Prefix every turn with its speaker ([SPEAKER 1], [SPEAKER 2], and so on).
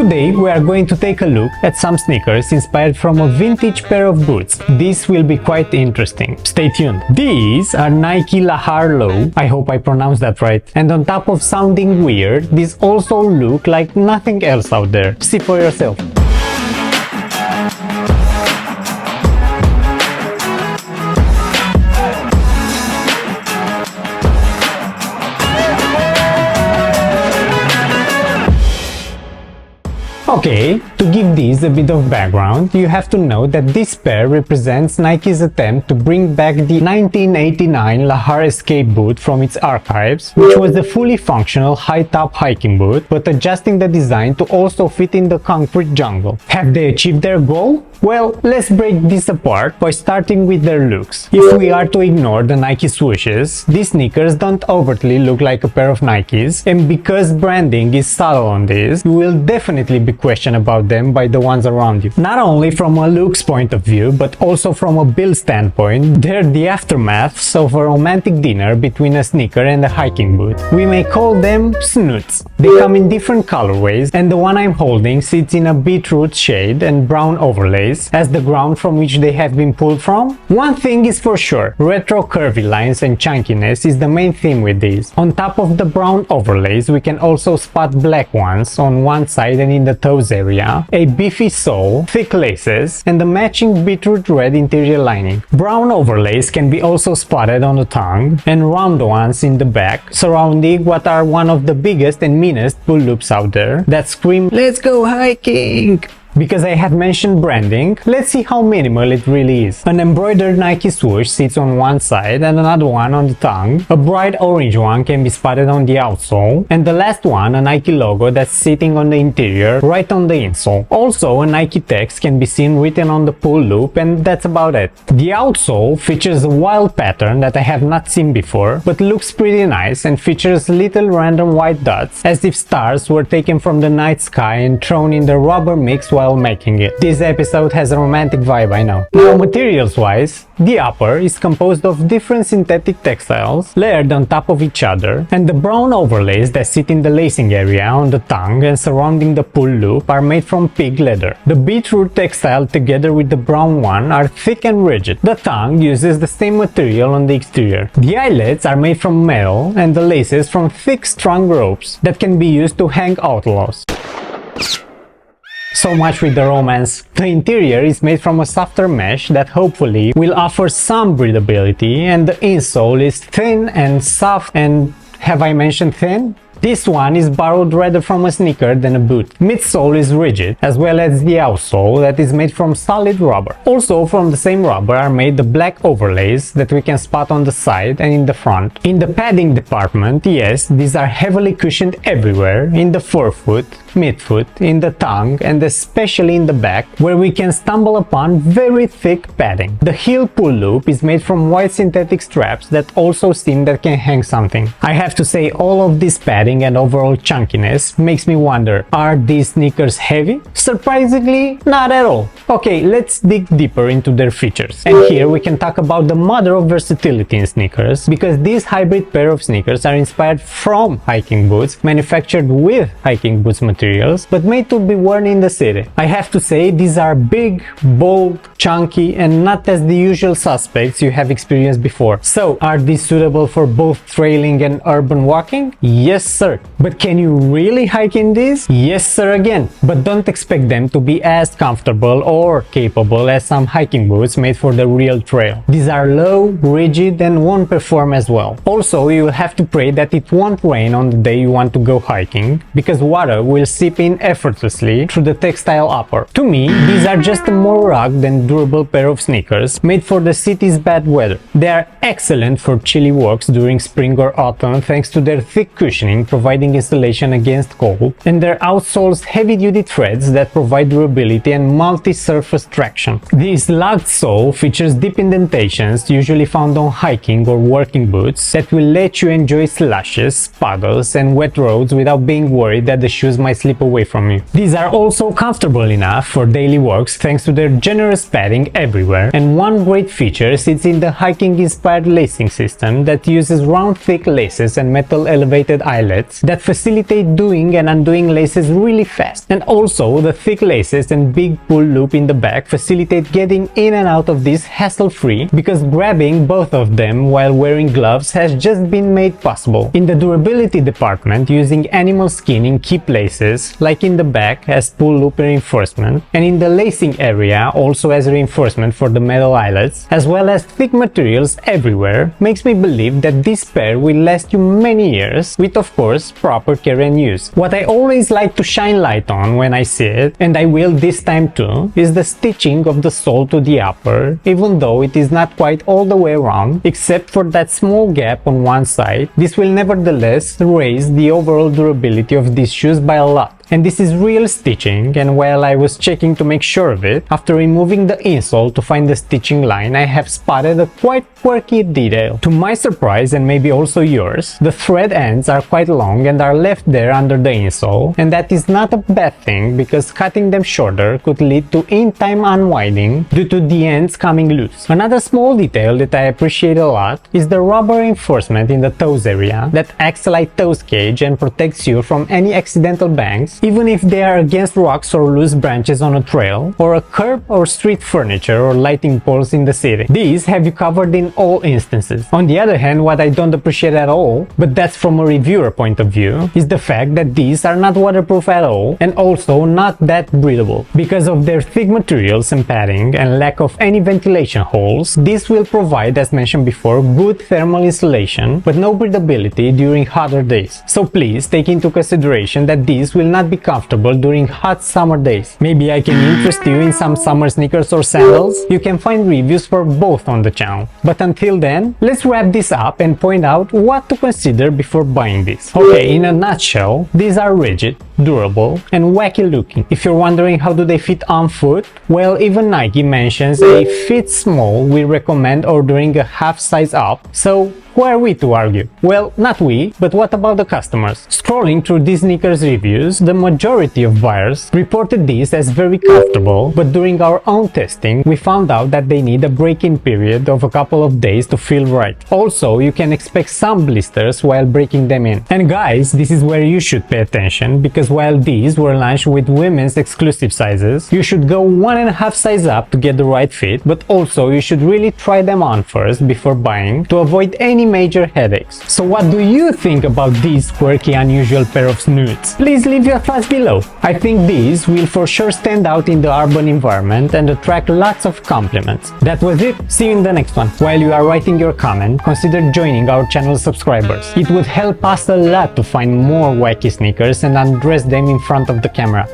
[SPEAKER 1] Today we are going to take a look at some sneakers inspired from a vintage pair of boots. This will be quite interesting. Stay tuned. These are Nike Lahar Low. I hope I pronounced that right. And on top of sounding weird, these also look like nothing else out there. See for yourself. Okay, to give these a bit of background, you have to know that this pair represents Nike's attempt to bring back the 1989 Lahar Escape boot from its archives, which was a fully functional high-top hiking boot, but adjusting the design to also fit in the concrete jungle. Have they achieved their goal? Well, let's break this apart by starting with their looks. If we are to ignore the Nike swooshes, these sneakers don't overtly look like a pair of Nikes, and because branding is subtle on these, you will definitely be questioned about them by the ones around you. Not only from a looks point of view, but also from a build standpoint, they're the aftermaths of a romantic dinner between a sneaker and a hiking boot. We may call them Snoots. They come in different colorways, and the one I'm holding sits in a beetroot shade and brown overlays as the ground from which they have been pulled from. One thing is for sure, retro curvy lines and chunkiness is the main theme with these. On top of the brown overlays, we can also spot black ones on one side and in the toes area, a beefy sole, thick laces, and the matching beetroot red interior lining. Brown overlays can be also spotted on the tongue and round ones in the back, surrounding what are one of the biggest and meanest pull loops out there that scream, "Let's go hiking!" Because I have mentioned branding, let's see how minimal it really is. An embroidered Nike swoosh sits on one side and another one on the tongue. A bright orange one can be spotted on the outsole, and the last one, a Nike logo that's sitting on the interior right on the insole. Also, a Nike text can be seen written on the pull loop, and that's about it. The outsole features a wild pattern that I have not seen before, but looks pretty nice and features little random white dots as if stars were taken from the night sky and thrown in the rubber mix while making it. This episode has a romantic vibe, I know. Now, materials wise, the upper is composed of different synthetic textiles layered on top of each other, and the brown overlays that sit in the lacing area on the tongue and surrounding the pull loop are made from pig leather. The beetroot textile together with the brown one are thick and rigid. The tongue uses the same material on the exterior. The eyelets are made from metal and the laces from thick strung ropes that can be used to hang outlaws. So much with the romance. The interior is made from a softer mesh that hopefully will offer some breathability, and the insole is thin and soft, and have I mentioned thin? This one is borrowed rather from a sneaker than a boot. Midsole is rigid, as well as the outsole that is made from solid rubber. Also from the same rubber are made the black overlays that we can spot on the side and in the front. In the padding department, yes, these are heavily cushioned everywhere, in the forefoot, midfoot, in the tongue, and especially in the back, where we can stumble upon very thick padding. The heel pull loop is made from white synthetic straps that also seem that can hang something. I have to say, all of this padding and overall chunkiness makes me wonder, are these sneakers heavy? Surprisingly, not at all. Okay, let's dig deeper into their features. And here we can talk about the mother of versatility in sneakers, because this hybrid pair of sneakers are inspired from hiking boots, manufactured with hiking boots materials, but made to be worn in the city. I have to say, these are big, bold, chunky, and not as the usual suspects you have experienced before. So, are these suitable for both trailing and urban walking? Yes, sir. But can you really hike in these? Yes, sir, again. But don't expect them to be as comfortable or capable as some hiking boots made for the real trail. These are low, rigid, and won't perform as well. Also, you will have to pray that it won't rain on the day you want to go hiking, because water will seep in effortlessly through the textile upper. To me, these are just a more rugged and durable pair of sneakers made for the city's bad weather. They are excellent for chilly walks during spring or autumn thanks to their thick cushioning providing insulation against cold, and their outsole's heavy-duty threads that provide durability and multi-surface traction. This lagged sole features deep indentations usually found on hiking or working boots that will let you enjoy slashes, puddles, and wet roads without being worried that the shoes might slip away from you. These are also comfortable enough for daily walks thanks to their generous padding everywhere, and one great feature sits in the hiking-inspired lacing system that uses round thick laces and metal elevated eyelets eyelets that facilitate doing and undoing laces really fast. And also the thick laces and big pull loop in the back facilitate getting in and out of this hassle-free, because grabbing both of them while wearing gloves has just been made possible. In the durability department, using animal skin in key places, like in the back as pull loop reinforcement, and in the lacing area also as reinforcement for the metal eyelets, as well as thick materials everywhere, makes me believe that this pair will last you many years, with of course proper care and use. What I always like to shine light on when I see it, and I will this time too, is the stitching of the sole to the upper, even though it is not quite all the way around, except for that small gap on one side. This will nevertheless raise the overall durability of these shoes by a lot. And this is real stitching, and while I was checking to make sure of it, after removing the insole to find the stitching line, I have spotted a quite quirky detail. To my surprise, and maybe also yours, the thread ends are quite long and are left there under the insole, and that is not a bad thing, because cutting them shorter could lead to in-time unwinding due to the ends coming loose. Another small detail that I appreciate a lot is the rubber reinforcement in the toes area that acts like toes cage and protects you from any accidental bangs, even if they are against rocks or loose branches on a trail, or a curb or street furniture or lighting poles in the city. These have you covered in all instances. On the other hand, what I don't appreciate at all, but that's from a reviewer point of view, is the fact that these are not waterproof at all, and also not that breathable. Because of their thick materials and padding and lack of any ventilation holes, this will provide, as mentioned before, good thermal insulation, but no breathability during hotter days. So please take into consideration that these will not be comfortable during hot summer days. Maybe I can interest you in some summer sneakers or sandals. You can find reviews for both on the channel. But until then, let's wrap this up and point out what to consider before buying these. Okay, in a nutshell, these are rigid, durable, and wacky looking. If you're wondering how do they fit on foot, well, even Nike mentions a fit small. We recommend ordering a half size up, so who are we to argue? Well, not we, but what about the customers? Scrolling through these sneakers reviews, the majority of buyers reported these as very comfortable, but during our own testing, we found out that they need a break-in period of a couple of days to feel right. Also, you can expect some blisters while breaking them in. And guys, this is where you should pay attention, because while these were launched with women's exclusive sizes, you should go 1.5 size up to get the right fit, but also you should really try them on first before buying to avoid any major headaches. So what do you think about these quirky, unusual pair of Snoots? Please leave your thoughts below. I think these will for sure stand out in the urban environment and attract lots of compliments. That was it. See you in the next one. While you are writing your comment, consider joining our channel subscribers. It would help us a lot to find more wacky sneakers and undress them in front of the camera.